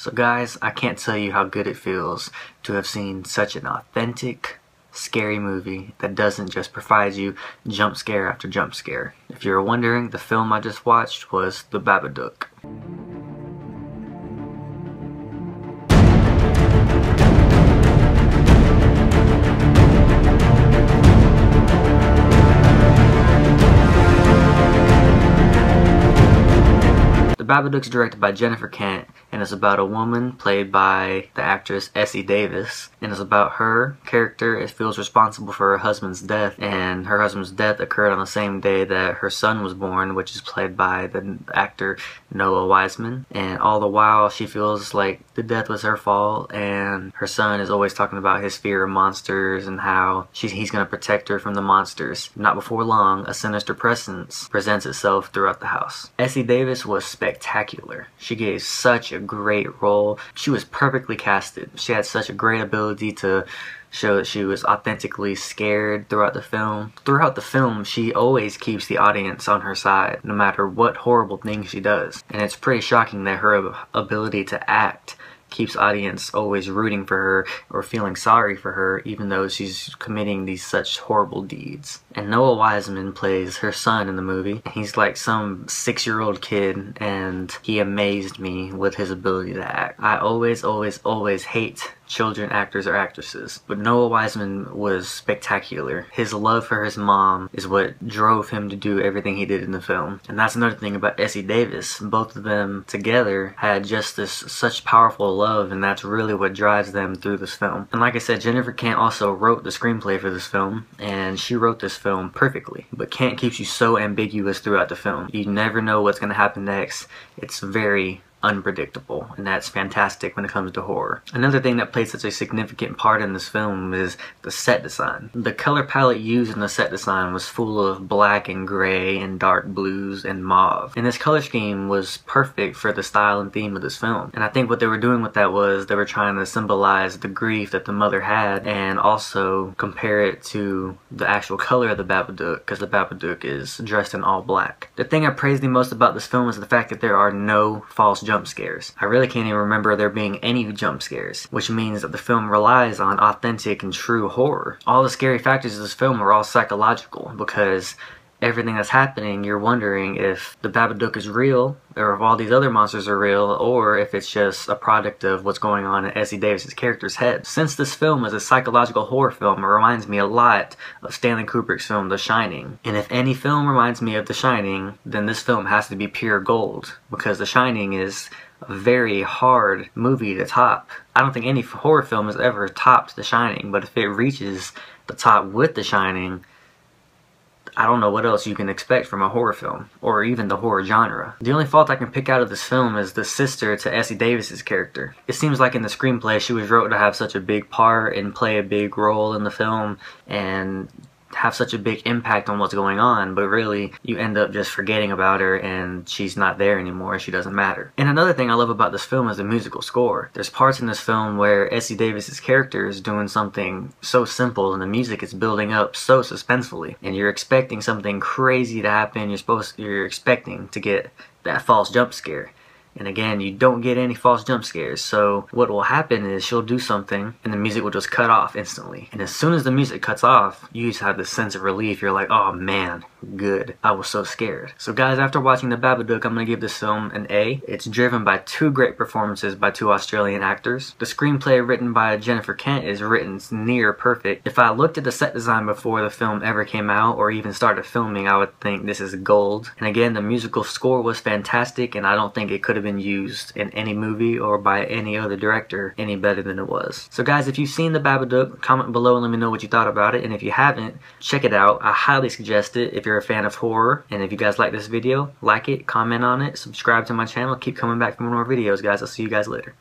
So guys, I can't tell you how good it feels to have seen such an authentic, scary movie that doesn't just provide you jump scare after jump scare. If you're wondering, the film I just watched was The Babadook. The Babadook's directed by Jennifer Kent, and it's about a woman played by the actress Essie Davis, and it's about her character. It feels responsible for her husband's death, and her husband's death occurred on the same day that her son was born, which is played by the actor Noah Wiseman. And all the while she feels like the death was her fault, and her son is always talking about his fear of monsters and how he's going to protect her from the monsters. Not before long, a sinister presence presents itself throughout the house. Essie Davis was spectacular. She gave such a great role. She was perfectly casted. She had such a great ability to show that she was authentically scared throughout the film. Throughout the film, she always keeps the audience on her side, no matter what horrible thing she does. And it's pretty shocking that her ability to act keeps audience always rooting for her or feeling sorry for her, even though she's committing these such horrible deeds. And Noah Wiseman plays her son in the movie. He's like some 6-year-old kid, and he amazed me with his ability to act. I always hate children actors or actresses, but Noah Wiseman was spectacular. His love for his mom is what drove him to do everything he did in the film. And that's another thing about Essie Davis. Both of them together had just this such powerful love, and that's really what drives them through this film. And like I said, Jennifer Kent also wrote the screenplay for this film, and she wrote this film perfectly. But Kent keeps you so ambiguous throughout the film. You never know what's going to happen next. It's very unpredictable, and that's fantastic when it comes to horror. Another thing that played such a significant part in this film is the set design. The color palette used in the set design was full of black and gray and dark blues and mauve, and this color scheme was perfect for the style and theme of this film. And I think what they were doing with that was they were trying to symbolize the grief that the mother had, and also compare it to the actual color of the Babadook, because the Babadook is dressed in all black. The thing I praise the most about this film is the fact that there are no false jump scares. I really can't even remember there being any jump scares, which means that the film relies on authentic and true horror. All the scary factors of this film are all psychological, because everything that's happening, you're wondering if the Babadook is real, or if all these other monsters are real, or if it's just a product of what's going on in Essie Davis' character's head. Since this film is a psychological horror film, it reminds me a lot of Stanley Kubrick's film The Shining. And if any film reminds me of The Shining, then this film has to be pure gold, because The Shining is a very hard movie to top. I don't think any horror film has ever topped The Shining, but if it reaches the top with The Shining, I don't know what else you can expect from a horror film, or even the horror genre. The only fault I can pick out of this film is the sister to Essie Davis' character. It seems like in the screenplay she was wrote to have such a big part and play a big role in the film and have such a big impact on what's going on, but really you end up just forgetting about her and she's not there anymore. She doesn't matter. And another thing I love about this film is the musical score. There's parts in this film where Essie Davis' character is doing something so simple and the music is building up so suspensefully, and you're expecting something crazy to happen. You're expecting to get that false jump scare. And again, you don't get any false jump scares. So what will happen is she'll do something and the music will just cut off instantly. And as soon as the music cuts off, you just have this sense of relief. You're like, oh man, good. I was so scared. So guys, after watching The Babadook, I'm going to give this film an A. It's driven by 2 great performances by 2 Australian actors. The screenplay written by Jennifer Kent is written near perfect. If I looked at the set design before the film ever came out or even started filming, I would think this is gold. And again, the musical score was fantastic, and I don't think it could have been used in any movie or by any other director any better than it was. So guys, if you've seen The Babadook, comment below and let me know what you thought about it. And if you haven't, check it out. I highly suggest it if you're a fan of horror. And if you guys like this video, like it, comment on it, subscribe to my channel, keep coming back for more videos, guys. I'll see you guys later.